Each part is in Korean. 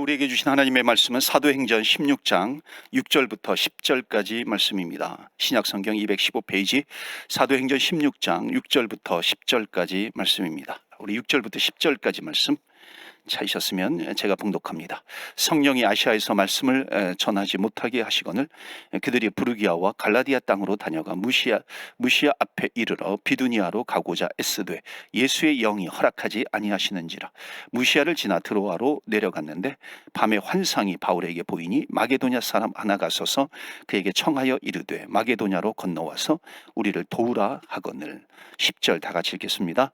우리에게 주신 하나님의 말씀은 사도행전 16장 6절부터 10절까지 말씀입니다. 신약성경 215페이지 사도행전 16장 6절부터 10절까지 말씀입니다. 우리 6절부터 10절까지 말씀 찾으셨으면 제가 봉독합니다. 성령이 아시아에서 말씀을 전하지 못하게 하시거늘 그들이 부르기아와 갈라디아 땅으로 다녀가 무시아 앞에 이르러 비두니아로 가고자 애쓰되 예수의 영이 허락하지 아니하시는지라. 무시아를 지나 드로아로 내려갔는데 밤에 환상이 바울에게 보이니 마게도냐 사람 하나가 서서 그에게 청하여 이르되 마게도냐로 건너와서 우리를 도우라 하거늘. 10절 다 같이 읽겠습니다.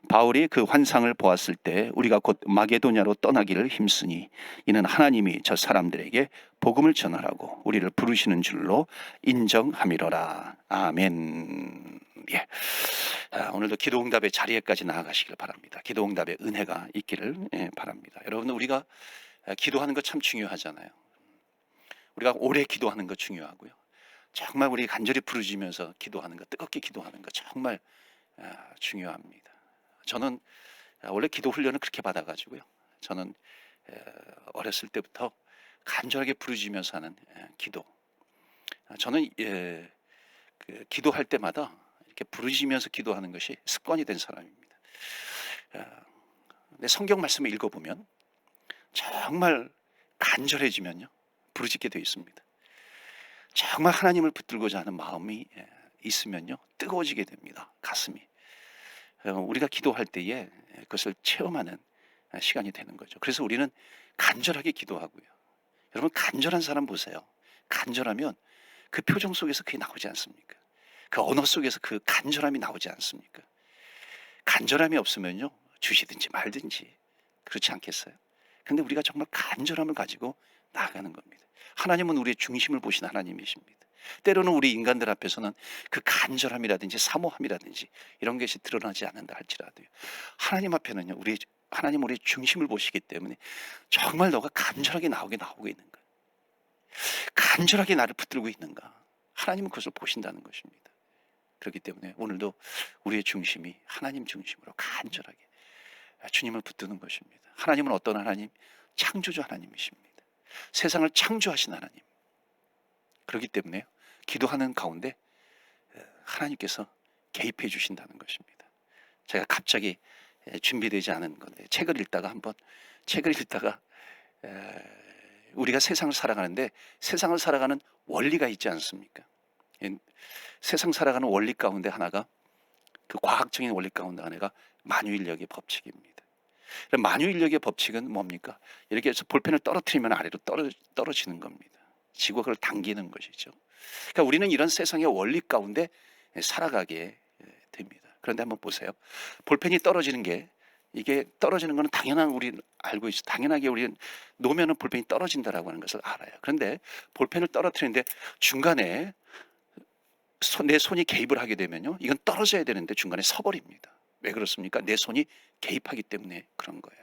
바울이 그 환상을 보았을 때 우리가 곧 마게도냐로 떠나기를 힘쓰니 이는 하나님이 저 사람들에게 복음을 전하라고 우리를 부르시는 줄로 인정함이로라. 아멘. 예. 오늘도 기도응답의 자리에까지 나아가시길 바랍니다. 기도응답의 은혜가 있기를 바랍니다. 여러분, 우리가 기도하는 거 참 중요하잖아요. 우리가 오래 기도하는 거 중요하고요. 정말 우리 간절히 부르짖으면서 기도하는 거, 뜨겁게 기도하는 거 정말 중요합니다. 저는 원래 기도 훈련을 그렇게 받아가지고요. 저는 어렸을 때부터 간절하게 부르짖으면서 하는 기도. 저는 그 기도할 때마다 이렇게 부르짖으면서 기도하는 것이 습관이 된 사람입니다. 근데 성경 말씀을 읽어보면 정말 간절해지면요, 부르짖게 되어 있습니다. 정말 하나님을 붙들고자 하는 마음이 있으면요, 뜨거워지게 됩니다. 가슴이. 우리가 기도할 때에 그것을 체험하는 시간이 되는 거죠. 그래서 우리는 간절하게 기도하고요. 여러분, 간절한 사람 보세요. 간절하면 그 표정 속에서 그게 나오지 않습니까? 그 언어 속에서 그 간절함이 나오지 않습니까? 간절함이 없으면요, 주시든지 말든지 그렇지 않겠어요? 근데 우리가 정말 간절함을 가지고 나아가는 겁니다. 하나님은 우리의 중심을 보신 하나님이십니다. 때로는 우리 인간들 앞에서는 그 간절함이라든지 사모함이라든지 이런 것이 드러나지 않는다 할지라도요, 하나님 앞에는요, 하나님 우리의 중심을 보시기 때문에 정말 너가 간절하게 나오고 있는가, 간절하게 나를 붙들고 있는가, 하나님은 그것을 보신다는 것입니다. 그렇기 때문에 오늘도 우리의 중심이 하나님 중심으로 간절하게 주님을 붙드는 것입니다. 하나님은 어떤 하나님? 창조주 하나님이십니다. 세상을 창조하신 하나님. 그렇기 때문에 기도하는 가운데 하나님께서 개입해 주신다는 것입니다. 제가 갑자기 준비되지 않은 건데 책을 읽다가 우리가 세상을 살아가는데 세상을 살아가는 원리가 있지 않습니까? 세상 살아가는 원리 가운데 하나가, 그 과학적인 원리 가운데 하나가 만유인력의 법칙입니다. 만유인력의 법칙은 뭡니까? 이렇게 해서 볼펜을 떨어뜨리면 아래로 떨어지는 겁니다. 지구가 그걸 당기는 것이죠. 그러니까 우리는 이런 세상의 원리 가운데 살아가게 됩니다. 그런데 한번 보세요. 볼펜이 떨어지는 게, 이게 떨어지는 것은 당연한, 우리는 알고 있어. 당연하게 우리는 놓으면 볼펜이 떨어진다라고 하는 것을 알아요. 그런데 볼펜을 떨어뜨리는데 중간에 내 손이 개입을 하게 되면요, 이건 떨어져야 되는데 중간에 서버립니다. 왜 그렇습니까? 내 손이 개입하기 때문에 그런 거예요.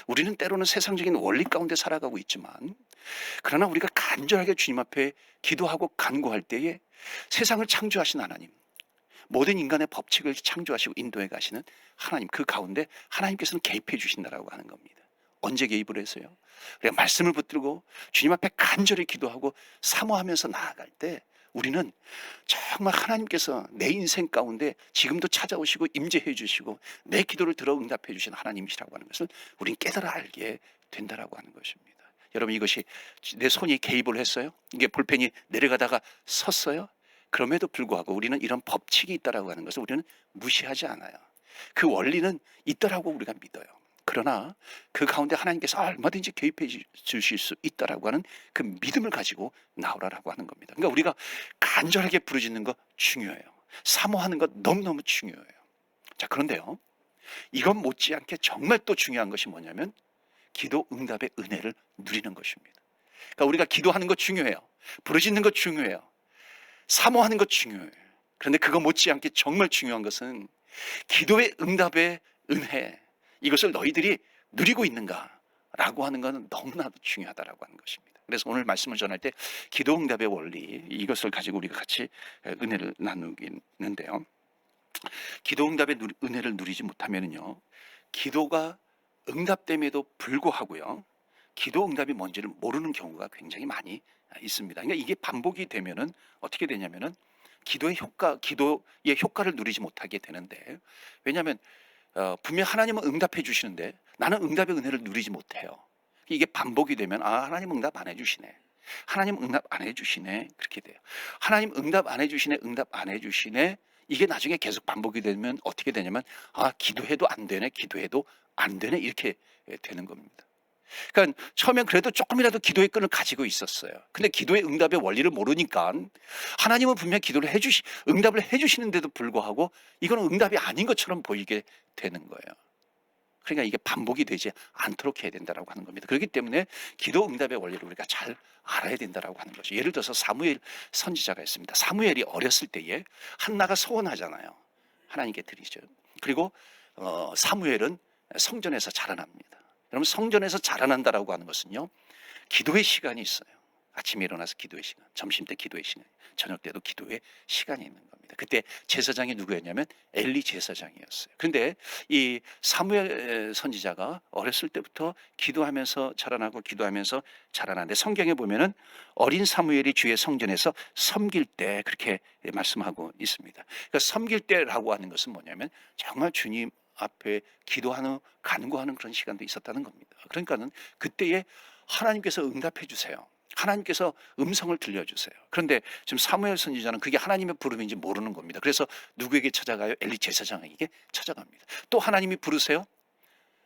우리는 때로는 세상적인 원리 가운데 살아가고 있지만, 그러나 우리가 간절하게 주님 앞에 기도하고 간구할 때에 세상을 창조하신 하나님, 모든 인간의 법칙을 창조하시고 인도해 가시는 하나님, 그 가운데 하나님께서는 개입해 주신다라고 하는 겁니다. 언제 개입을 해서요? 우리가 말씀을 붙들고 주님 앞에 간절히 기도하고 사모하면서 나아갈 때 우리는 정말 하나님께서 내 인생 가운데 지금도 찾아오시고 임재해 주시고 내 기도를 들어 응답해 주신 하나님이시라고 하는 것을 우린 깨달아 알게 된다라고 하는 것입니다. 여러분, 이것이 내 손이 개입을 했어요? 이게 볼펜이 내려가다가 섰어요? 그럼에도 불구하고 우리는 이런 법칙이 있다라고 하는 것을 우리는 무시하지 않아요. 그 원리는 있다라고 우리가 믿어요. 그러나 그 가운데 하나님께서 얼마든지 개입해 주실 수 있다라고 하는 그 믿음을 가지고 나오라라고 하는 겁니다. 그러니까 우리가 간절하게 부르짖는 거 중요해요. 사모하는 것 너무너무 중요해요. 자, 그런데요, 이건 못지않게 정말 또 중요한 것이 뭐냐면 기도 응답의 은혜를 누리는 것입니다. 그러니까 우리가 기도하는 것 중요해요. 부르짖는 것 중요해요. 사모하는 것 중요해요. 그런데 그거 못지않게 정말 중요한 것은 기도의 응답의 은혜, 이것을 너희들이 누리고 있는가라고 하는 것은 너무나도 중요하다라고 하는 것입니다. 그래서 오늘 말씀을 전할 때 기도 응답의 원리, 이것을 가지고 우리가 같이 은혜를 나누겠는데요, 기도 응답의 은혜를 누리지 못하면요, 기도가 응답됨에도 불구하고요, 기도 응답이 뭔지를 모르는 경우가 굉장히 많이 있습니다. 그러니까 이게 반복이 되면은 어떻게 되냐면은 기도의 효과를 누리지 못하게 되는데, 왜냐하면 분명 하나님은 응답해 주시는데 나는 응답의 은혜를 누리지 못해요. 이게 반복이 되면 하나님 응답 안 해주시네, 하나님 응답 안 해주시네, 그렇게 돼요. 하나님 응답 안 해주시네, 응답 안 해주시네. 이게 나중에 계속 반복이 되면 어떻게 되냐면 기도해도 안 되네, 기도해도 안 되네, 이렇게 되는 겁니다. 그러니까 처음엔 그래도 조금이라도 기도의 끈을 가지고 있었어요. 근데 기도의 응답의 원리를 모르니까 하나님은 분명 응답을 해주시는데도 불구하고 이거는 응답이 아닌 것처럼 보이게 되는 거예요. 그러니까 이게 반복이 되지 않도록 해야 된다고 하는 겁니다. 그렇기 때문에 기도 응답의 원리를 우리가 잘 알아야 된다고 하는 거죠. 예를 들어서 사무엘 선지자가 있습니다. 사무엘이 어렸을 때에 한나가 소원하잖아요. 하나님께 드리죠. 그리고 사무엘은 성전에서 자라납니다. 여러분, 성전에서 자라난다라고 하는 것은요, 기도의 시간이 있어요. 아침에 일어나서 기도의 시간, 점심 때 기도의 시간, 저녁 때도 기도의 시간이 있는 겁니다. 그때 제사장이 누구였냐면 엘리 제사장이었어요. 그런데 이 사무엘 선지자가 어렸을 때부터 기도하면서 자라나고 기도하면서 자라나는데, 성경에 보면은 어린 사무엘이 주의 성전에서 섬길 때 그렇게 말씀하고 있습니다. 그러니까 섬길 때라고 하는 것은 뭐냐면 정말 주님 앞에 기도하는, 간구하는 그런 시간도 있었다는 겁니다. 그러니까는 그때에 하나님께서 응답해 주세요. 하나님께서 음성을 들려주세요. 그런데 지금 사무엘 선지자는 그게 하나님의 부름인지 모르는 겁니다. 그래서 누구에게 찾아가요? 엘리 제사장에게 찾아갑니다. 또 하나님이 부르세요?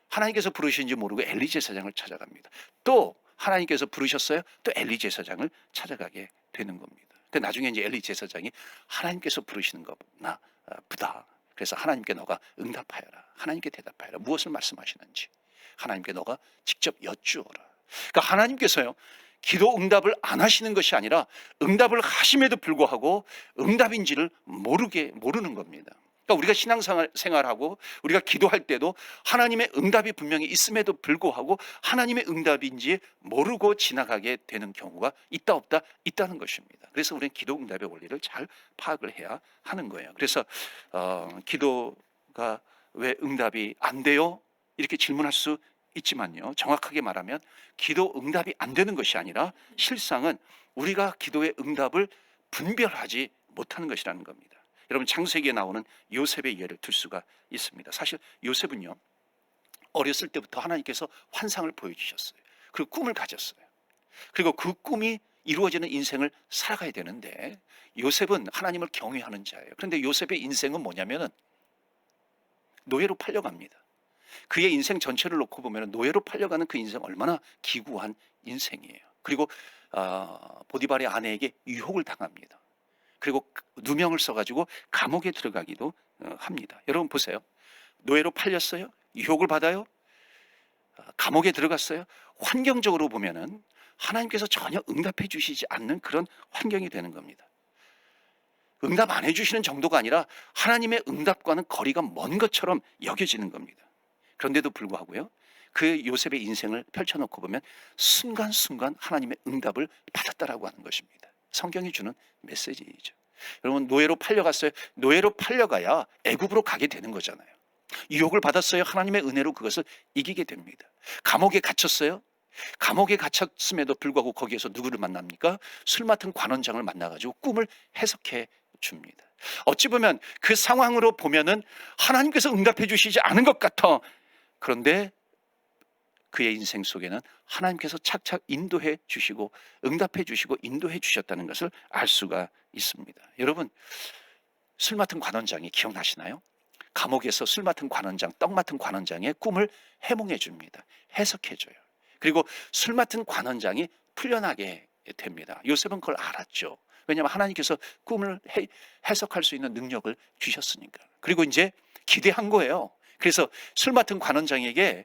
하나님께서 부르시는지 모르고 엘리 제사장을 찾아갑니다. 또 하나님께서 부르셨어요? 또 엘리 제사장을 찾아가게 되는 겁니다. 근데 나중에 이제 엘리 제사장이 하나님께서 부르시는 것보다 보다, 그래서 하나님께 너가 응답하여라, 하나님께 대답하여라, 무엇을 말씀하시는지 하나님께 너가 직접 여쭈어라. 그러니까 하나님께서요, 기도 응답을 안 하시는 것이 아니라 응답을 하심에도 불구하고 응답인지를 모르는 겁니다. 그러니까 우리가 신앙생활하고 우리가 기도할 때도 하나님의 응답이 분명히 있음에도 불구하고 하나님의 응답인지 모르고 지나가게 되는 경우가 있다 없다? 있다는 것입니다. 그래서 우리는 기도 응답의 원리를 잘 파악을 해야 하는 거예요. 그래서 기도가 왜 응답이 안 돼요? 이렇게 질문할 수 있지만요, 정확하게 말하면 기도 응답이 안 되는 것이 아니라 실상은 우리가 기도의 응답을 분별하지 못하는 것이라는 겁니다. 여러분, 창세기에 나오는 요셉의 예를 들 수가 있습니다. 사실 요셉은요, 어렸을 때부터 하나님께서 환상을 보여주셨어요. 그리고 꿈을 가졌어요. 그리고 그 꿈이 이루어지는 인생을 살아가야 되는데, 요셉은 하나님을 경외하는 자예요. 그런데 요셉의 인생은 뭐냐면은 노예로 팔려갑니다. 그의 인생 전체를 놓고 보면 노예로 팔려가는 그 인생 얼마나 기구한 인생이에요. 그리고 보디발의 아내에게 유혹을 당합니다. 그리고 누명을 써가지고 감옥에 들어가기도 합니다. 여러분 보세요. 노예로 팔렸어요. 유혹을 받아요. 감옥에 들어갔어요. 환경적으로 보면은 하나님께서 전혀 응답해 주시지 않는 그런 환경이 되는 겁니다. 응답 안 해주시는 정도가 아니라 하나님의 응답과는 거리가 먼 것처럼 여겨지는 겁니다. 그런데도 불구하고요, 그 요셉의 인생을 펼쳐놓고 보면 순간순간 하나님의 응답을 받았다라고 하는 것입니다. 성경이 주는 메시지이죠. 여러분, 노예로 팔려갔어요. 노예로 팔려가야 애굽으로 가게 되는 거잖아요. 유혹을 받았어요. 하나님의 은혜로 그것을 이기게 됩니다. 감옥에 갇혔어요. 감옥에 갇혔음에도 불구하고 거기에서 누구를 만납니까? 술 맡은 관원장을 만나가지고 꿈을 해석해 줍니다. 어찌 보면 그 상황으로 보면은 하나님께서 응답해 주시지 않은 것 같아. 그런데 그의 인생 속에는 하나님께서 착착 인도해 주시고 응답해 주시고 인도해 주셨다는 것을 알 수가 있습니다. 여러분, 술 맡은 관원장이 기억나시나요? 감옥에서 술 맡은 관원장, 떡 맡은 관원장의 꿈을 해몽해 줍니다. 해석해 줘요. 그리고 술 맡은 관원장이 풀려나게 됩니다. 요셉은 그걸 알았죠. 왜냐하면 하나님께서 꿈을 해석할 수 있는 능력을 주셨으니까. 그리고 이제 기대한 거예요. 그래서 술 맡은 관원장이요,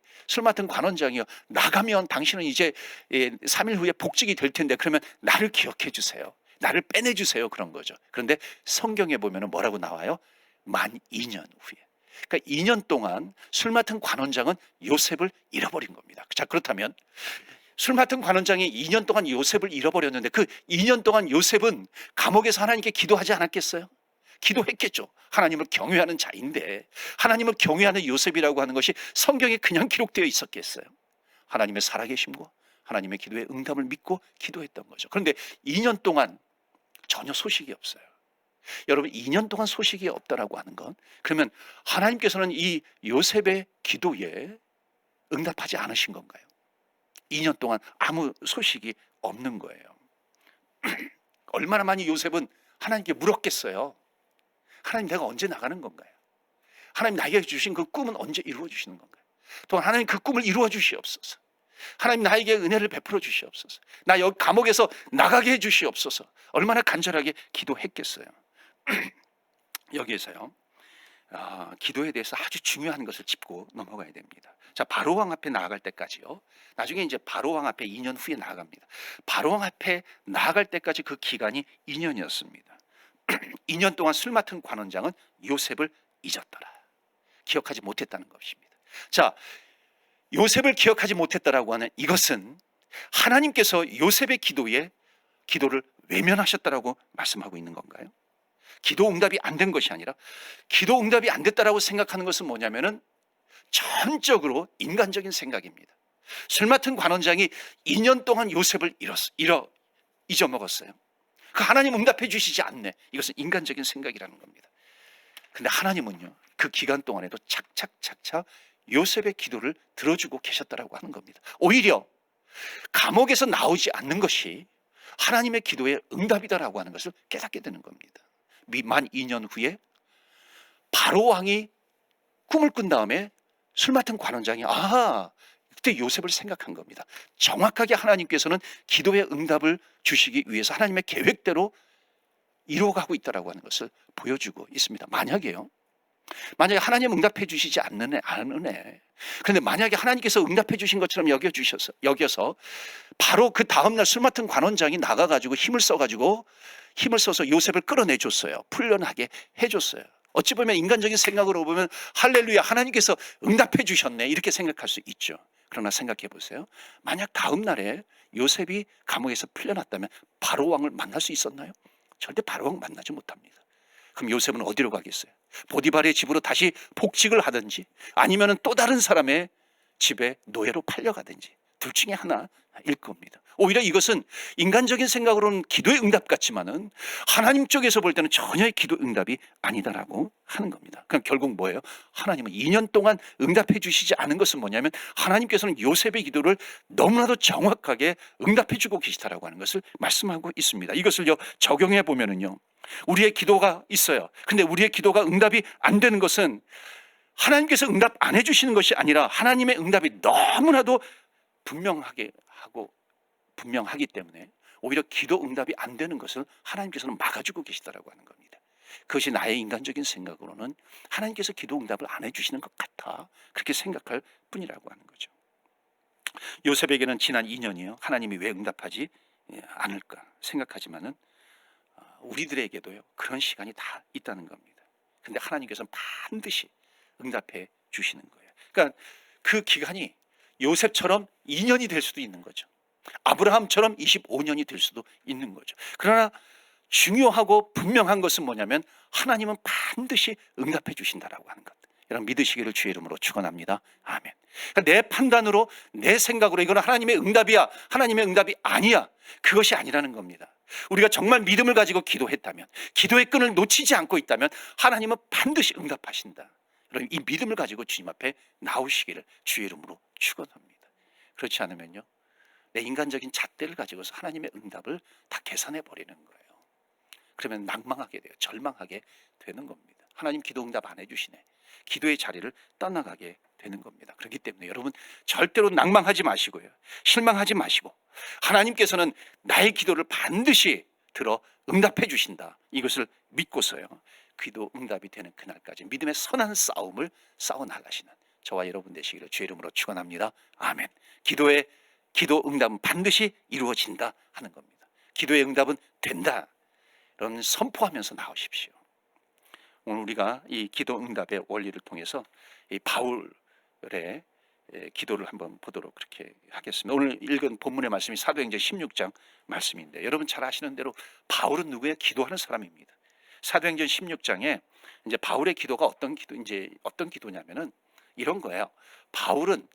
나가면 당신은 이제 3일 후에 복직이 될 텐데 그러면 나를 기억해 주세요, 나를 빼내 주세요, 그런 거죠. 그런데 성경에 보면 뭐라고 나와요? 만 2년 후에. 그러니까 2년 동안 술 맡은 관원장은 요셉을 잃어버린 겁니다. 자, 그렇다면 술 맡은 관원장이 2년 동안 요셉을 잃어버렸는데 그 2년 동안 요셉은 감옥에서 하나님께 기도하지 않았겠어요? 기도했겠죠. 하나님을 경외하는 자인데 하나님을 경외하는 요셉이라고 하는 것이 성경에 그냥 기록되어 있었겠어요? 하나님의 살아계심과 하나님의 기도의 응답을 믿고 기도했던 거죠. 그런데 2년 동안 전혀 소식이 없어요. 여러분, 2년 동안 소식이 없다라고 하는 건, 그러면 하나님께서는 이 요셉의 기도에 응답하지 않으신 건가요? 2년 동안 아무 소식이 없는 거예요. 얼마나 많이 요셉은 하나님께 물었겠어요. 하나님, 내가 언제 나가는 건가요? 하나님, 나에게 주신 그 꿈은 언제 이루어 주시는 건가요? 또한 하나님, 그 꿈을 이루어 주시옵소서. 하나님, 나에게 은혜를 베풀어 주시옵소서. 나 여기 감옥에서 나가게 해 주시옵소서. 얼마나 간절하게 기도했겠어요. 여기에서요, 기도에 대해서 아주 중요한 것을 짚고 넘어가야 됩니다. 자, 바로왕 앞에 나아갈 때까지요. 나중에 이제 바로왕 앞에 2년 후에 나아갑니다. 바로왕 앞에 나아갈 때까지 그 기간이 2년이었습니다. 2년 동안 술 맡은 관원장은 요셉을 잊었더라. 기억하지 못했다는 것입니다. 자, 요셉을 기억하지 못했다라고 하는 이것은 하나님께서 요셉의 기도를 외면하셨다라고 말씀하고 있는 건가요? 기도 응답이 안 된 것이 아니라, 기도 응답이 안 됐다라고 생각하는 것은 뭐냐면은 전적으로 인간적인 생각입니다. 술 맡은 관원장이 2년 동안 요셉을 잊어먹었어요. 그 하나님 응답해 주시지 않네. 이것은 인간적인 생각이라는 겁니다. 근데 하나님은요, 그 기간 동안에도 착착 요셉의 기도를 들어주고 계셨다라고 하는 겁니다. 오히려 감옥에서 나오지 않는 것이 하나님의 기도의 응답이다라고 하는 것을 깨닫게 되는 겁니다. 만 2년 후에 바로왕이 꿈을 꾼 다음에 술 맡은 관원장이 그때 요셉을 생각한 겁니다. 정확하게 하나님께서는 기도의 응답을 주시기 위해서 하나님의 계획대로 이루어가고 있다라고 하는 것을 보여주고 있습니다. 만약에 하나님 응답해 주시지 않는 애, 그런데 만약에 하나님께서 응답해 주신 것처럼 여겨서 바로 그 다음날 술 맡은 관원장이 나가가지고 힘을 써서 요셉을 끌어내줬어요. 풀려나게 해줬어요. 어찌 보면 인간적인 생각으로 보면 할렐루야, 하나님께서 응답해 주셨네, 이렇게 생각할 수 있죠. 그러나 생각해 보세요. 만약 다음 날에 요셉이 감옥에서 풀려났다면 바로왕을 만날 수 있었나요? 절대 바로왕 만나지 못합니다. 그럼 요셉은 어디로 가겠어요? 보디발의 집으로 다시 복직을 하든지, 아니면 또 다른 사람의 집에 노예로 팔려가든지, 둘 중에 하나일 겁니다. 오히려 이것은 인간적인 생각으로는 기도의 응답 같지만은 하나님 쪽에서 볼 때는 전혀의 기도 응답이 아니다라고 하는 겁니다. 그럼 결국 뭐예요? 하나님은 2년 동안 응답해 주시지 않은 것은 뭐냐면, 하나님께서는 요셉의 기도를 너무나도 정확하게 응답해 주고 계시다라고 하는 것을 말씀하고 있습니다. 이것을요, 적용해 보면은요, 우리의 기도가 있어요. 근데 우리의 기도가 응답이 안 되는 것은 하나님께서 응답 안 해주시는 것이 아니라, 하나님의 응답이 너무나도 분명하기 때문에 오히려 기도 응답이 안 되는 것을 하나님께서는 막아주고 계시다라고 하는 겁니다. 그것이 나의 인간적인 생각으로는 하나님께서 기도 응답을 안 해주시는 것 같아, 그렇게 생각할 뿐이라고 하는 거죠. 요셉에게는 지난 2년이요, 하나님이 왜 응답하지 않을까 생각하지만은 우리들에게도요, 그런 시간이 다 있다는 겁니다. 근데 하나님께서는 반드시 응답해 주시는 거예요. 그러니까 그 기간이 요셉처럼 2년이 될 수도 있는 거죠. 아브라함처럼 25년이 될 수도 있는 거죠. 그러나 중요하고 분명한 것은 뭐냐면, 하나님은 반드시 응답해 주신다라고 하는 것. 여러분, 믿으시기를 주의 이름으로 축원합니다. 아멘. 그러니까 내 판단으로, 내 생각으로 이거는 하나님의 응답이야, 하나님의 응답이 아니야, 그것이 아니라는 겁니다. 우리가 정말 믿음을 가지고 기도했다면, 기도의 끈을 놓치지 않고 있다면 하나님은 반드시 응답하신다. 여러분, 이 믿음을 가지고 주님 앞에 나오시기를 주의 이름으로 축원합니다. 그렇지 않으면요, 내 인간적인 잣대를 가지고서 하나님의 응답을 다 계산해 버리는 거예요. 그러면 낭망하게 돼요. 절망하게 되는 겁니다. 하나님 기도 응답 안 해주시네, 기도의 자리를 떠나가게 되는 겁니다. 그렇기 때문에 여러분, 절대로 낭망하지 마시고요, 실망하지 마시고, 하나님께서는 나의 기도를 반드시 들어 응답해 주신다, 이것을 믿고서요, 기도 응답이 되는 그날까지 믿음의 선한 싸움을 싸워 나가시는 저와 여러분 되시기를 주의 이름으로 축원합니다. 아멘. 기도 응답은 반드시 이루어진다 하는 겁니다. 기도의 응답은 된다, 이런 선포하면서 나오십시오. 오늘 우리가 이 기도 응답의 원리를 통해서 이 바울의 기도를 한번 보도록 그렇게 하겠습니다. 오늘 읽은 본문의 말씀이 사도행전 16장 말씀인데, 여러분 잘 아시는 대로 바울은 누구예요? 기도하는 사람입니다. 사도행전 16장에 이제 바울의 기도가 어떤 기도냐면은 이런 거예요. 바울은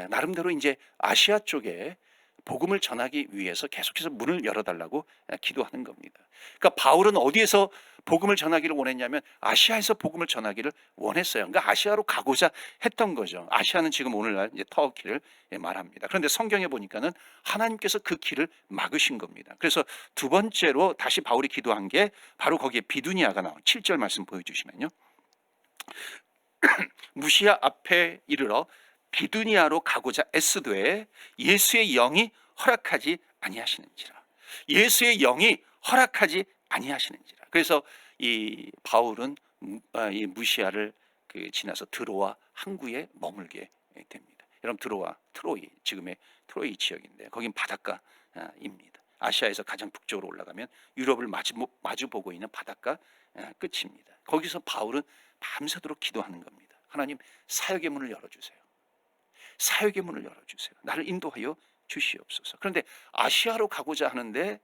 나름대로 이제 아시아 쪽에 복음을 전하기 위해서 계속해서 문을 열어달라고 기도하는 겁니다. 그러니까 바울은 어디에서 복음을 전하기를 원했냐면 아시아에서 복음을 전하기를 원했어요. 그러니까 아시아로 가고자 했던 거죠. 아시아는 지금 오늘날 이제 터키를 말합니다. 그런데 성경에 보니까는 하나님께서 그 길을 막으신 겁니다. 그래서 두 번째로 다시 바울이 기도한 게 바로 거기에 비두니아가 나온 7절 말씀 보여주시면요. 무시아 앞에 이르러 비두니아로 가고자 애쓰되 예수의 영이 허락하지 아니하시는지라. 예수의 영이 허락하지 아니하시는지라. 그래서 이 바울은 이 무시아를 지나서 드로아 항구에 머물게 됩니다. 여러분 드로아 트로이 지금의 트로이 지역인데 거긴 바닷가입니다. 아시아에서 가장 북쪽으로 올라가면 유럽을 마주 보고 있는 바닷가 끝입니다. 거기서 바울은 밤새도록 기도하는 겁니다. 하나님 사역의 문을 열어주세요. 사역의 문을 열어주세요. 나를 인도하여 주시옵소서. 그런데 아시아로 가고자 하는데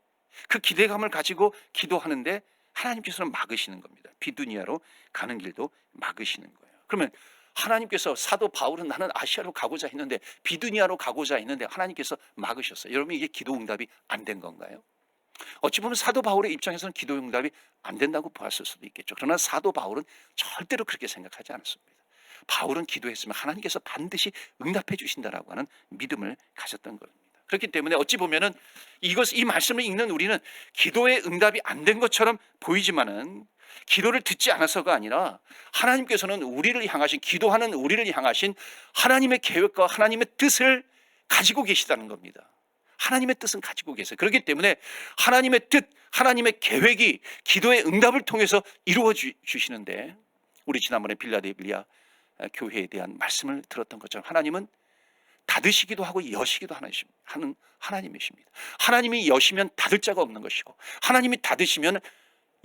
그 기대감을 가지고 기도하는데 하나님께서는 막으시는 겁니다. 비두니아로 가는 길도 막으시는 거예요. 그러면 하나님께서 사도 바울은 나는 아시아로 가고자 했는데 비두니아로 가고자 했는데 하나님께서 막으셨어요. 여러분 이게 기도 응답이 안 된 건가요? 어찌 보면 사도 바울의 입장에서는 기도 응답이 안 된다고 보았을 수도 있겠죠. 그러나 사도 바울은 절대로 그렇게 생각하지 않았습니다. 바울은 기도했으면 하나님께서 반드시 응답해 주신다라고 하는 믿음을 가졌던 겁니다. 그렇기 때문에 어찌 보면은 이 말씀을 읽는 우리는 기도의 응답이 안 된 것처럼 보이지만은 기도를 듣지 않아서가 아니라 하나님께서는 우리를 향하신 기도하는 우리를 향하신 하나님의 계획과 하나님의 뜻을 가지고 계시다는 겁니다. 하나님의 뜻은 가지고 계세요. 그렇기 때문에 하나님의 뜻, 하나님의 계획이 기도의 응답을 통해서 이루어 주시는데 우리 지난번에 빌라델비아 교회에 대한 말씀을 들었던 것처럼 하나님은 닫으시기도 하고 여시기도 하는 하나님이십니다. 하나님이 여시면 닫을 자가 없는 것이고 하나님이 닫으시면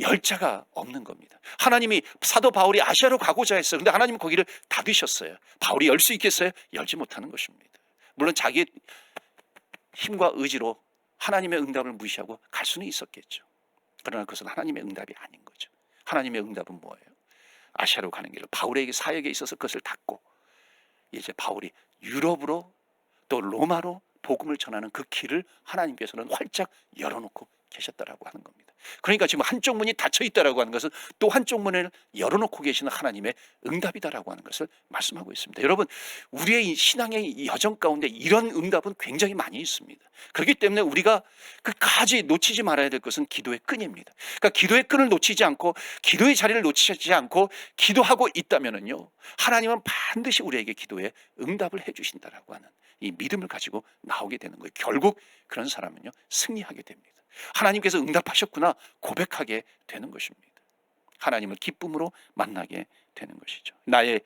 열 자가 없는 겁니다. 하나님이 사도 바울이 아시아로 가고자 했어요. 그런데 하나님은 거기를 닫으셨어요. 바울이 열 수 있겠어요? 열지 못하는 것입니다. 물론 자기의 힘과 의지로 하나님의 응답을 무시하고 갈 수는 있었겠죠. 그러나 그것은 하나님의 응답이 아닌 거죠. 하나님의 응답은 뭐예요? 아시아로 가는 길을 바울에게 사역에 있어서 그것을 닫고 이제 바울이 유럽으로 또 로마로 복음을 전하는 그 길을 하나님께서는 활짝 열어놓고 계셨다라고 하는 겁니다. 그러니까 지금 한쪽 문이 닫혀 있다라고 하는 것은 또 한쪽 문을 열어놓고 계시는 하나님의 응답이다라고 하는 것을 말씀하고 있습니다. 여러분 우리의 신앙의 여정 가운데 이런 응답은 굉장히 많이 있습니다. 그렇기 때문에 우리가 끝까지 놓치지 말아야 될 것은 기도의 끈입니다. 그러니까 기도의 끈을 놓치지 않고 기도의 자리를 놓치지 않고 기도하고 있다면은요 하나님은 반드시 우리에게 기도에 응답을 해주신다라고 하는 이 믿음을 가지고 나오게 되는 거예요. 결국 그런 사람은요 승리하게 됩니다. 하나님께서 응답하셨구나 고백하게 되는 것입니다. 하나님을 기쁨으로 만나게 되는 것이죠. 나의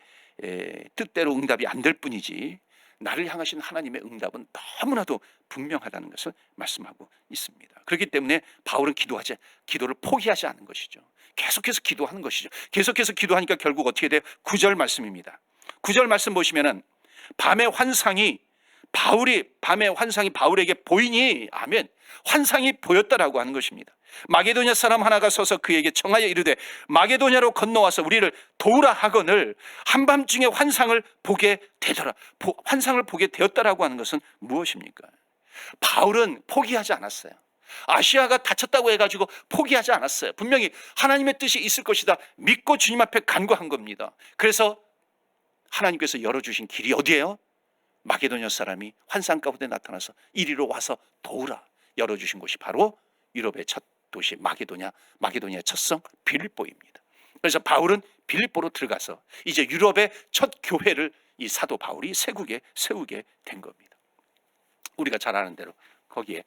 뜻대로 응답이 안 될 뿐이지 나를 향하신 하나님의 응답은 너무나도 분명하다는 것을 말씀하고 있습니다. 그렇기 때문에 바울은 기도를 포기하지 않은 것이죠. 계속해서 기도하는 것이죠. 계속해서 기도하니까 결국 어떻게 돼요? 9절 말씀입니다. 9절 말씀 보시면은 밤의 환상이 바울에게 보이니 아멘 환상이 보였다라고 하는 것입니다. 마게도냐 사람 하나가 서서 그에게 청하여 이르되 마게도냐로 건너와서 우리를 도우라 하거늘 한밤중에 환상을 보게 되더라. 환상을 보게 되었다라고 하는 것은 무엇입니까? 바울은 포기하지 않았어요. 아시아가 닫혔다고 해가지고 포기하지 않았어요. 분명히 하나님의 뜻이 있을 것이다 믿고 주님 앞에 간구한 겁니다. 그래서 하나님께서 열어주신 길이 어디예요? 마게도냐 사람이 환상 가운데 나타나서 이리로 와서 도우라 열어주신 곳이 바로 유럽의 첫 도시 마게도냐의 첫 성 빌립보입니다. 그래서 바울은 빌립보로 들어가서 이제 유럽의 첫 교회를 이 사도 바울이 세우게 된 겁니다. 우리가 잘 아는 대로 거기에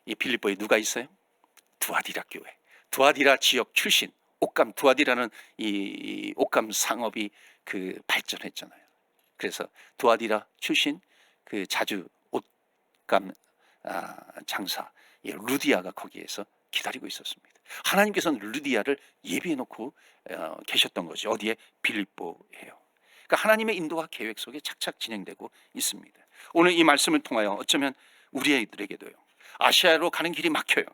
이 빌립보에 누가 있어요? 두아디라 교회, 두아디라 지역 출신 옷감 두아디라는 이 옷감 상업이 발전했잖아요. 그래서 두아디라 출신 자주 옷감 장사 루디아가 거기에서 기다리고 있었습니다. 하나님께서는 루디아를 예비해 놓고 계셨던 거죠. 어디에? 빌립보예요. 그러니까 하나님의 인도와 계획 속에 착착 진행되고 있습니다. 오늘 이 말씀을 통하여 어쩌면 우리들에게도요 아시아로 가는 길이 막혀요.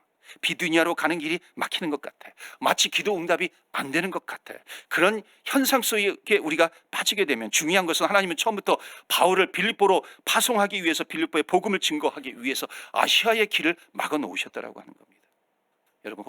비두니아로 가는 길이 막히는 것 같아요. 마치 기도 응답이 안 되는 것 같아요. 그런 현상 속에 우리가 빠지게 되면 중요한 것은 하나님은 처음부터 바울을 빌립보로 파송하기 위해서, 빌립보에 복음을 증거하기 위해서 아시아의 길을 막아 놓으셨다라고 하는 겁니다. 여러분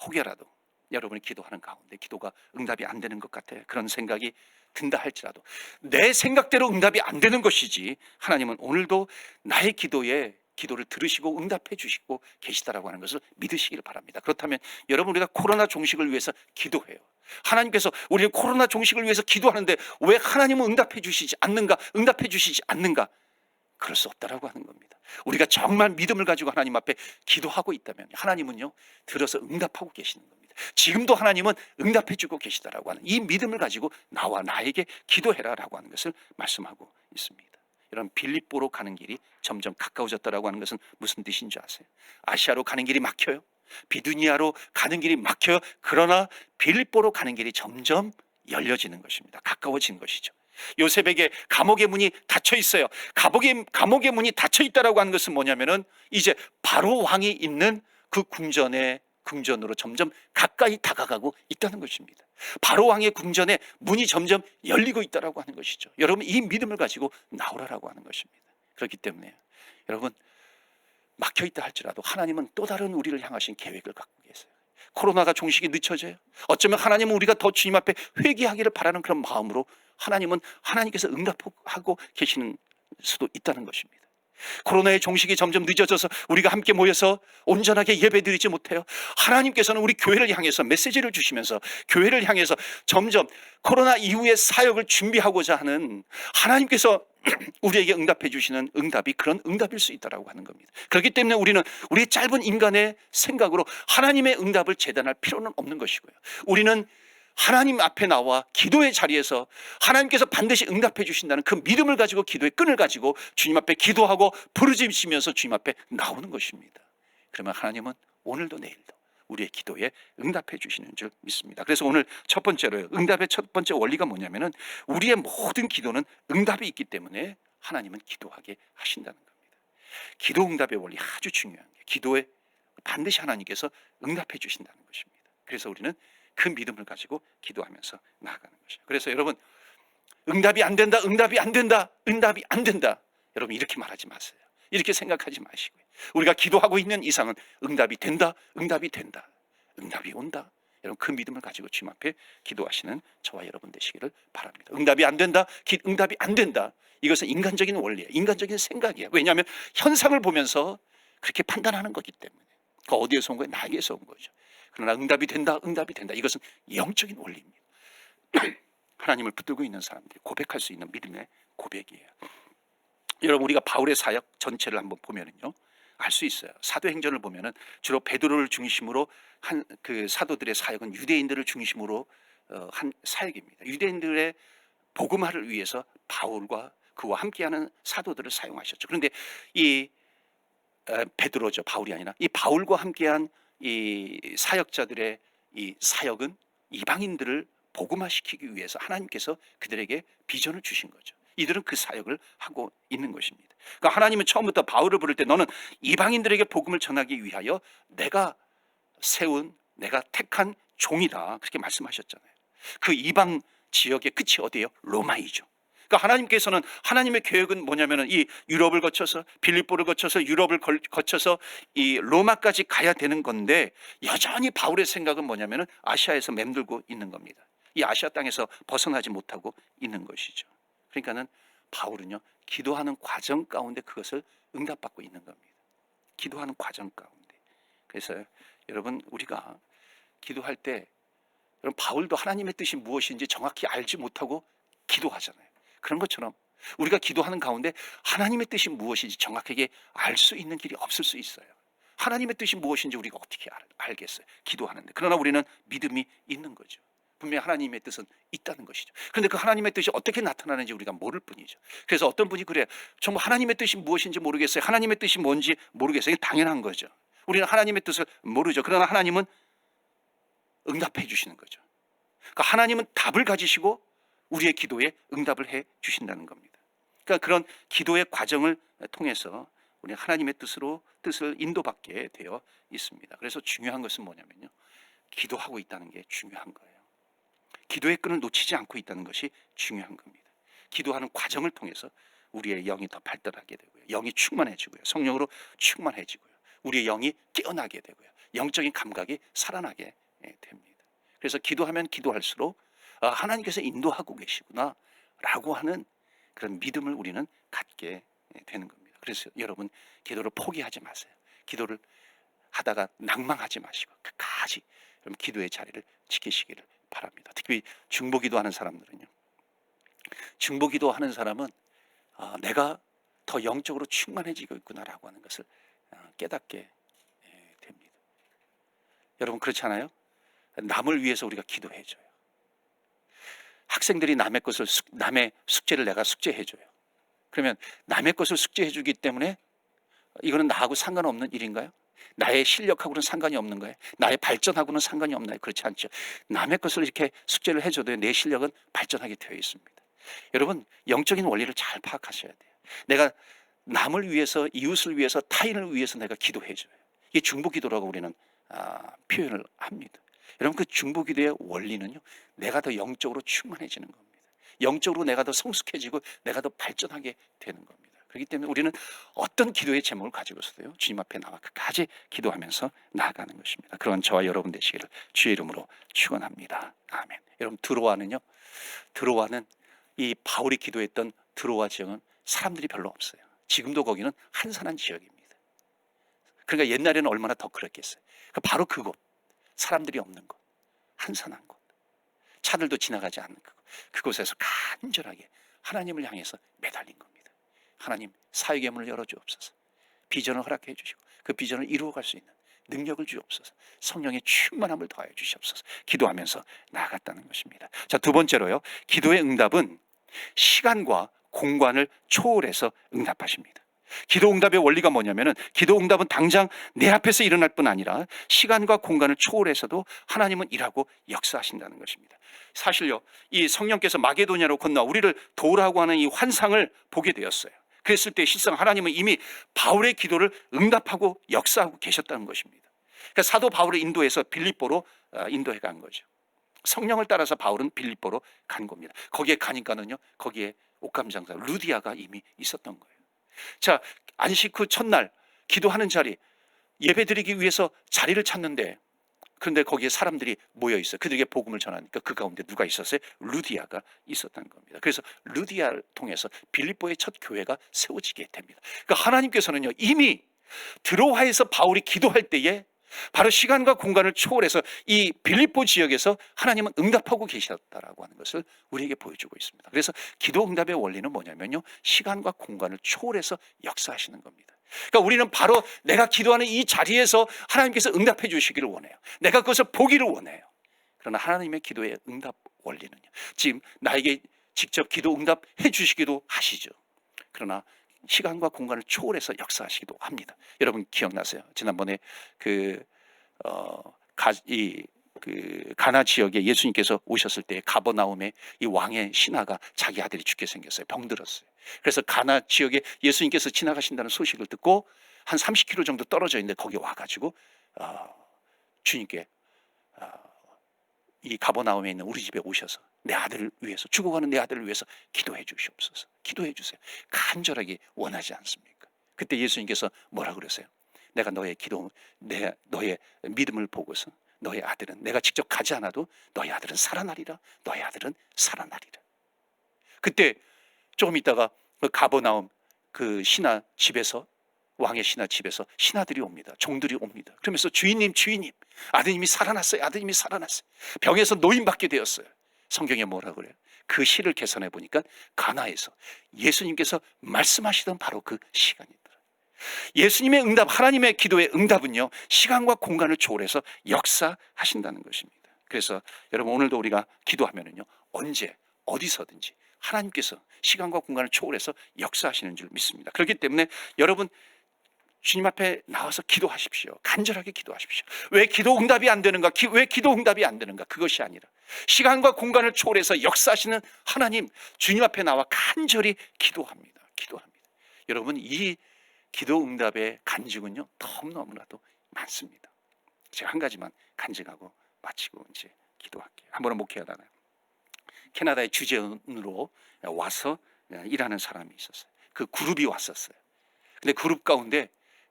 혹여라도 여러분이 기도하는 가운데 기도가 응답이 안 되는 것 같아요. 그런 생각이 든다 할지라도 내 생각대로 응답이 안 되는 것이지 하나님은 오늘도 나의 기도를 들으시고 응답해 주시고 계시다라고 하는 것을 믿으시기를 바랍니다. 그렇다면 여러분, 우리가 코로나 종식을 위해서 기도해요. 하나님께서 우리는 코로나 종식을 위해서 기도하는데 왜 하나님은 응답해 주시지 않는가? 그럴 수 없다라고 하는 겁니다. 우리가 정말 믿음을 가지고 하나님 앞에 기도하고 있다면 하나님은요 들어서 응답하고 계시는 겁니다. 지금도 하나님은 응답해 주고 계시다라고 하는 이 믿음을 가지고 나와 나에게 기도해라라고 하는 것을 말씀하고 있습니다. 여러분, 빌립보로 가는 길이 점점 가까워졌다라고 하는 것은 무슨 뜻인 줄 아세요? 아시아로 가는 길이 막혀요. 비두니아로 가는 길이 막혀요. 그러나 빌립보로 가는 길이 점점 열려지는 것입니다. 가까워진 것이죠. 요셉에게 감옥의 문이 닫혀 있어요. 감옥의 문이 닫혀 있다라고 하는 것은 뭐냐면은 이제 바로 왕이 있는 그 궁전으로 점점 가까이 다가가고 있다는 것입니다. 바로 왕의 궁전에 문이 점점 열리고 있다라고 하는 것이죠. 여러분, 이 믿음을 가지고 나오라라고 하는 것입니다. 그렇기 때문에 여러분, 막혀 있다 할지라도 하나님은 또 다른 우리를 향하신 계획을 갖고 계세요. 코로나가 종식이 늦춰져요. 어쩌면 하나님은 우리가 더 주님 앞에 회개하기를 바라는 그런 마음으로 하나님께서 응답하고 계시는 수도 있다는 것입니다. 코로나의 종식이 점점 늦어져서 우리가 함께 모여서 온전하게 예배드리지 못해요. 하나님께서는 우리 교회를 향해서 메시지를 주시면서 교회를 향해서 점점 코로나 이후의 사역을 준비하고자 하는 하나님께서 우리에게 응답해 주시는 응답이 그런 응답일 수 있다고 하는 겁니다. 그렇기 때문에 우리는 우리의 짧은 인간의 생각으로 하나님의 응답을 재단할 필요는 없는 것이고요. 우리는 하나님 앞에 나와 기도의 자리에서 하나님께서 반드시 응답해 주신다는 그 믿음을 가지고 기도의 끈을 가지고 주님 앞에 기도하고 부르짖으면서 주님 앞에 나오는 것입니다. 그러면 하나님은 오늘도 내일도 우리의 기도에 응답해 주시는 줄 믿습니다. 그래서 오늘 첫 번째로요, 응답의 첫 번째 원리가 뭐냐면은 우리의 모든 기도는 응답이 있기 때문에 하나님은 기도하게 하신다는 겁니다. 기도 응답의 원리 아주 중요한 게 기도에 반드시 하나님께서 응답해 주신다는 것입니다. 그래서 우리는 그 믿음을 가지고 기도하면서 나아가는 것이에요. 그래서 여러분, 응답이 안 된다. 여러분, 이렇게 말하지 마세요. 이렇게 생각하지 마시고요. 우리가 기도하고 있는 이상은 응답이 된다. 응답이 온다. 여러분, 그 믿음을 가지고 주님 앞에 기도하시는 저와 여러분 되시기를 바랍니다. 응답이 안 된다. 이것은 인간적인 원리예요. 인간적인 생각이에요. 왜냐하면 현상을 보면서 그렇게 판단하는 거기 때문에. 그 어디에서 온 거예요? 나에게서 온 거죠. 그러나 응답이 된다. 이것은 영적인 원리입니다. 하나님을 붙들고 있는 사람들이 고백할 수 있는 믿음의 고백이에요. 여러분, 우리가 바울의 사역 전체를 한번 보면은요, 알 수 있어요. 사도행전을 보면은 주로 베드로를 중심으로 한 그 사도들의 사역은 유대인들을 중심으로 한 사역입니다. 유대인들의 복음화를 위해서 바울과 그와 함께하는 사도들을 사용하셨죠. 그런데 이 베드로죠, 바울이 아니라 이 바울과 함께한 이 사역자들의 이 사역은 이방인들을 복음화시키기 위해서 하나님께서 그들에게 비전을 주신 거죠. 이들은 그 사역을 하고 있는 것입니다. 그러니까 하나님은 처음부터 바울을 부를 때 너는 이방인들에게 복음을 전하기 위하여 내가 택한 종이다, 그렇게 말씀하셨잖아요. 그 이방 지역의 끝이 어디예요? 로마이죠. 그러니까 하나님께서는, 하나님의 계획은 뭐냐면은 이 유럽을 거쳐서, 빌립보를 거쳐서, 유럽을 거쳐서 이 로마까지 가야 되는 건데, 여전히 바울의 생각은 뭐냐면은 아시아에서 맴돌고 있는 겁니다. 이 아시아 땅에서 벗어나지 못하고 있는 것이죠. 그러니까는 바울은요, 기도하는 과정 가운데 그것을 응답받고 있는 겁니다. 기도하는 과정 가운데. 그래서 여러분, 우리가 기도할 때, 여러분, 바울도 하나님의 뜻이 무엇인지 정확히 알지 못하고 기도하잖아요. 그런 것처럼 우리가 기도하는 가운데 하나님의 뜻이 무엇인지 정확하게 알 수 있는 길이 없을 수 있어요. 하나님의 뜻이 무엇인지 우리가 어떻게 알겠어요? 기도하는데. 그러나 우리는 믿음이 있는 거죠. 분명히 하나님의 뜻은 있다는 것이죠. 그런데 그 하나님의 뜻이 어떻게 나타나는지 우리가 모를 뿐이죠. 그래서 어떤 분이 그래요. 정말 하나님의 뜻이 무엇인지 모르겠어요. 하나님의 뜻이 뭔지 모르겠어요. 당연한 거죠. 우리는 하나님의 뜻을 모르죠. 그러나 하나님은 응답해 주시는 거죠. 그러니까 하나님은 답을 가지시고 우리의 기도에 응답을 해 주신다는 겁니다. 그러니까 그런 기도의 과정을 통해서 우리 하나님의 뜻을 인도받게 되어 있습니다. 그래서 중요한 것은 뭐냐면요, 기도하고 있다는 게 중요한 거예요. 기도의 끈을 놓치지 않고 있다는 것이 중요한 겁니다. 기도하는 과정을 통해서 우리의 영이 더 발달하게 되고요, 영이 충만해지고요, 성령으로 충만해지고요, 우리의 영이 깨어나게 되고요, 영적인 감각이 살아나게 됩니다. 그래서 기도하면 기도할수록 하나님께서 인도하고 계시구나 라고 하는 그런 믿음을 우리는 갖게 되는 겁니다. 그래서 여러분, 기도를 포기하지 마세요. 기도를 하다가 낭망하지 마시고 끝까지 여러분 기도의 자리를 지키시기를 바랍니다. 특히 중보기도 하는 사람들은요, 중보기도 하는 사람은 내가 더 영적으로 충만해지고 있구나라고 하는 것을 깨닫게 됩니다. 여러분, 그렇지 않아요? 남을 위해서 우리가 기도해줘요. 학생들이 남의 숙제를 내가 숙제해줘요. 그러면 남의 것을 숙제해주기 때문에 이거는 나하고 상관없는 일인가요? 나의 실력하고는 상관이 없는 거예요? 나의 발전하고는 상관이 없나요? 그렇지 않죠. 남의 것을 이렇게 숙제를 해줘도 내 실력은 발전하게 되어 있습니다. 여러분, 영적인 원리를 잘 파악하셔야 돼요. 내가 남을 위해서, 이웃을 위해서, 타인을 위해서 내가 기도해줘요. 이게 중보기도라고 우리는 표현을 합니다. 여러분, 그 중보기도의 원리는요, 내가 더 영적으로 충만해지는 겁니다. 영적으로 내가 더 성숙해지고 내가 더 발전하게 되는 겁니다. 그렇기 때문에 우리는 어떤 기도의 제목을 가지고서도요, 주님 앞에 나와 끝까지 기도하면서 나아가는 것입니다. 그런 저와 여러분 되시기를 주의 이름으로 축원합니다. 아멘. 여러분, 드로아는 이 바울이 기도했던 드로아 지역은 사람들이 별로 없어요. 지금도 거기는 한산한 지역입니다. 그러니까 옛날에는 얼마나 더 그랬겠어요. 바로 그곳, 사람들이 없는 곳, 한산한 곳, 차들도 지나가지 않는 그곳에서 간절하게 하나님을 향해서 매달린 겁니다. 하나님, 사역의 문을 열어주옵소서. 비전을 허락해 주시고 그 비전을 이루어갈 수 있는 능력을 주옵소서. 성령의 충만함을 더하여 주시옵소서. 기도하면서 나아갔다는 것입니다. 자, 두 번째로요, 기도의 응답은 시간과 공간을 초월해서 응답하십니다. 기도 응답의 원리가 뭐냐면은, 기도 응답은 당장 내 앞에서 일어날 뿐 아니라 시간과 공간을 초월해서도 하나님은 일하고 역사하신다는 것입니다. 사실요, 이 성령께서 마게도냐로 건너 우리를 도우라고 하는 이 환상을 보게 되었어요. 그랬을 때 실상 하나님은 이미 바울의 기도를 응답하고 역사하고 계셨다는 것입니다. 그러니까 사도 바울을 인도해서 빌립보로 인도해 간 거죠. 성령을 따라서 바울은 빌립보로 간 겁니다. 거기에 가니까는요, 거기에 옥감장사 루디아가 이미 있었던 거예요. 자, 안식 후 첫날 기도하는 자리, 예배드리기 위해서 자리를 찾는데, 그런데 거기에 사람들이 모여 있어요. 그들에게 복음을 전하니까 그 가운데 누가 있었어요? 루디아가 있었던 겁니다. 그래서 루디아를 통해서 빌립보의 첫 교회가 세워지게 됩니다. 그러니까 하나님께서는요, 이미 드로아에서 바울이 기도할 때에 바로 시간과 공간을 초월해서 이 빌립보 지역에서 하나님은 응답하고 계셨다라고 하는 것을 우리에게 보여주고 있습니다. 그래서 기도 응답의 원리는 뭐냐면요, 시간과 공간을 초월해서 역사하시는 겁니다. 그러니까 우리는 바로 내가 기도하는 이 자리에서 하나님께서 응답해 주시기를 원해요. 내가 그것을 보기를 원해요. 그러나 하나님의 기도의 응답 원리는요, 지금 나에게 직접 기도 응답해 주시기도 하시죠. 그러나 시간과 공간을 초월해서 역사하시기도 합니다. 여러분 기억나세요? 지난번에 가나 지역에 예수님께서 오셨을 때 가버나움에 이 왕의 신하가 자기 아들이 죽게 생겼어요. 병들었어요. 그래서 가나 지역에 예수님께서 지나가신다는 소식을 듣고 한 30km 정도 떨어져 있는데 거기 와가지고 주님께 이 가버나움에 있는 우리 집에 오셔서 내 아들을 위해서, 죽어가는 내 아들을 위해서 기도해 주시옵소서. 기도해 주세요. 간절하게 원하지 않습니까? 그때 예수님께서 뭐라 그러세요? 내가 너의 너의 믿음을 보고서 너의 아들은, 내가 직접 가지 않아도 너의 아들은 살아나리라. 너의 아들은 살아나리라. 그때 조금 있다가 그 가버나움 그 신하 집에서, 왕의 신하 집에서 신하들이 옵니다. 종들이 옵니다. 그러면서 주인님, 아드님이 살아났어요. 아드님이 살아났어요. 병에서 노인받게 되었어요. 성경에 뭐라 그래요? 그 시를 개선해 보니까 가나에서 예수님께서 말씀하시던 바로 그 시간이더라. 예수님의 응답, 하나님의 기도의 응답은요, 시간과 공간을 초월해서 역사하신다는 것입니다. 그래서 여러분, 오늘도 우리가 기도하면은요, 언제 어디서든지 하나님께서 시간과 공간을 초월해서 역사하시는 줄 믿습니다. 그렇기 때문에 여러분, 주님 앞에 나와서 기도하십시오. 간절하게 기도하십시오. 왜 기도 응답이 안 되는가? 왜 기도 응답이 안 되는가? 그것이 아니라 시간과 공간을 초월해서 역사하시는 하나님, 주님 앞에 나와 간절히 기도합니다. 여러분, 이 기도 응답의 간증은요 너무너무나도 많습니다. 제가 한 가지만 간증하고 마치고 이제 기도할게요. 한 번은 목회하다가 캐나다의 주재원으로 와서 일하는 사람이 있었어요. 그 그룹이 왔었어요. 근데 그룹 가운데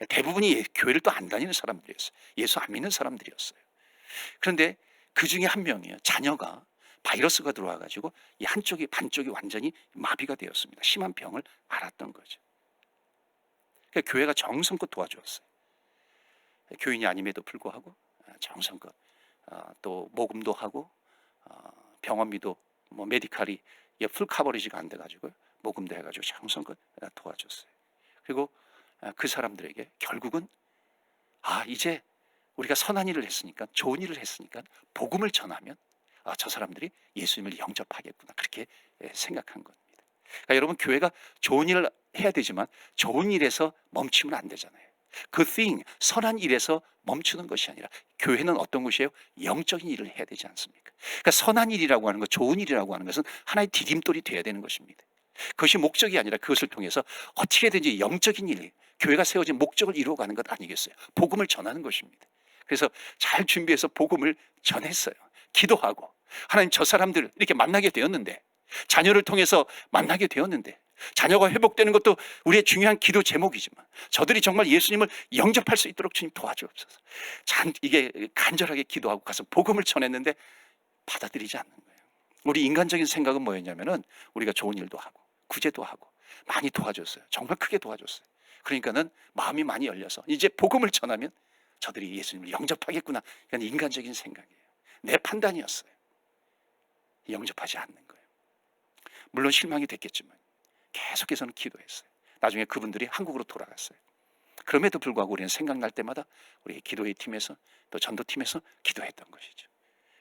대부분이 교회를 또 안 다니는 사람들이었어요. 예수 안 믿는 사람들이었어요. 그런데 그 중에 한 명이에요. 자녀가 바이러스가 들어와가지고 이 한쪽이 반쪽이 완전히 마비가 되었습니다. 심한 병을 앓았던 거죠. 그러니까 교회가 정성껏 도와주었어요. 교인이 아님에도 불구하고 정성껏 또 모금도 하고 병원비도 뭐 메디칼이 풀 커버리지가 안 돼가지고 모금도 해가지고 정성껏 도와줬어요. 그리고 그 사람들에게 결국은 이제 우리가 선한 일을 했으니까 좋은 일을 했으니까 복음을 전하면 저 사람들이 예수님을 영접하겠구나 그렇게 생각한 겁니다. 그러니까 여러분 교회가 좋은 일을 해야 되지만 좋은 일에서 멈추면 안 되잖아요. 그 thing 선한 일에서 멈추는 것이 아니라 교회는 어떤 곳이에요? 영적인 일을 해야 되지 않습니까? 그러니까 선한 일이라고 하는 것, 좋은 일이라고 하는 것은 하나의 디딤돌이 되어야 되는 것입니다. 그것이 목적이 아니라 그것을 통해서 어떻게든지 영적인 일, 교회가 세워진 목적을 이루어가는 것 아니겠어요? 복음을 전하는 것입니다. 그래서 잘 준비해서 복음을 전했어요. 기도하고 하나님 저 사람들 이렇게 만나게 되었는데 자녀를 통해서 만나게 되었는데 자녀가 회복되는 것도 우리의 중요한 기도 제목이지만 저들이 정말 예수님을 영접할 수 있도록 주님 도와주옵소서. 이게 간절하게 기도하고 가서 복음을 전했는데 받아들이지 않는 거예요. 우리 인간적인 생각은 뭐였냐면은 우리가 좋은 일도 하고 구제도 하고 많이 도와줬어요. 정말 크게 도와줬어요. 그러니까는 마음이 많이 열려서 이제 복음을 전하면 저들이 예수님을 영접하겠구나. 이건 인간적인 생각이에요. 내 판단이었어요. 영접하지 않는 거예요. 물론 실망이 됐겠지만 계속해서는 기도했어요. 나중에 그분들이 한국으로 돌아갔어요. 그럼에도 불구하고 우리는 생각날 때마다 우리 기도회 팀에서 또 전도팀에서 기도했던 것이죠.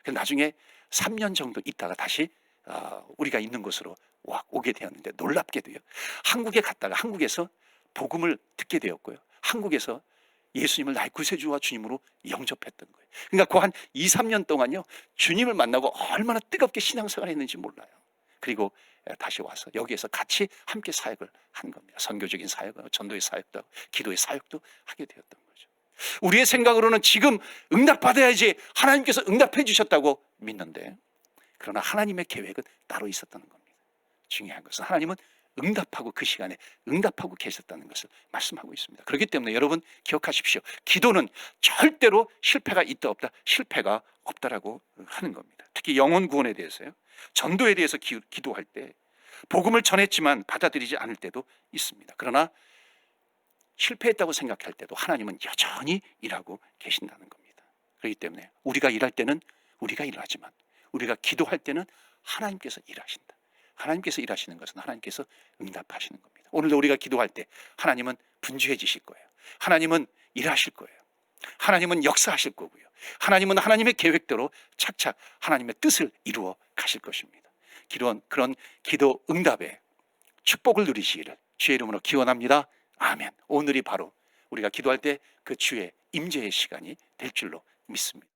그래서 나중에 3년 정도 있다가 다시 우리가 있는 곳으로 오게 되었는데 놀랍게도요. 한국에 갔다가 한국에서 복음을 듣게 되었고요. 한국에서 예수님을 나의 구세주와 주님으로 영접했던 거예요. 그러니까 그 한 2, 3년 동안요. 주님을 만나고 얼마나 뜨겁게 신앙생활을 했는지 몰라요. 그리고 다시 와서 여기에서 같이 함께 사역을 한 겁니다. 선교적인 사역을, 전도의 사역도 하고 기도의 사역도 하게 되었던 거죠. 우리의 생각으로는 지금 응답받아야지 하나님께서 응답해 주셨다고 믿는데 그러나 하나님의 계획은 따로 있었다는 겁니다. 중요한 것은 하나님은 응답하고 그 시간에 응답하고 계셨다는 것을 말씀하고 있습니다. 그렇기 때문에 여러분 기억하십시오. 기도는 절대로 실패가 있다 없다 실패가 없다라고 하는 겁니다. 특히 영혼 구원에 대해서요. 전도에 대해서 기도할 때 복음을 전했지만 받아들이지 않을 때도 있습니다. 그러나 실패했다고 생각할 때도 하나님은 여전히 일하고 계신다는 겁니다. 그렇기 때문에 우리가 일할 때는 우리가 일하지만 우리가 기도할 때는 하나님께서 일하신다. 하나님께서 일하시는 것은 하나님께서 응답하시는 겁니다. 오늘도 우리가 기도할 때 하나님은 분주해지실 거예요. 하나님은 일하실 거예요. 하나님은 역사하실 거고요. 하나님은 하나님의 계획대로 착착 하나님의 뜻을 이루어 가실 것입니다. 그런 기도 응답에 축복을 누리시기를 주의 이름으로 기원합니다. 아멘. 오늘이 바로 우리가 기도할 때 그 주의 임재의 시간이 될 줄로 믿습니다.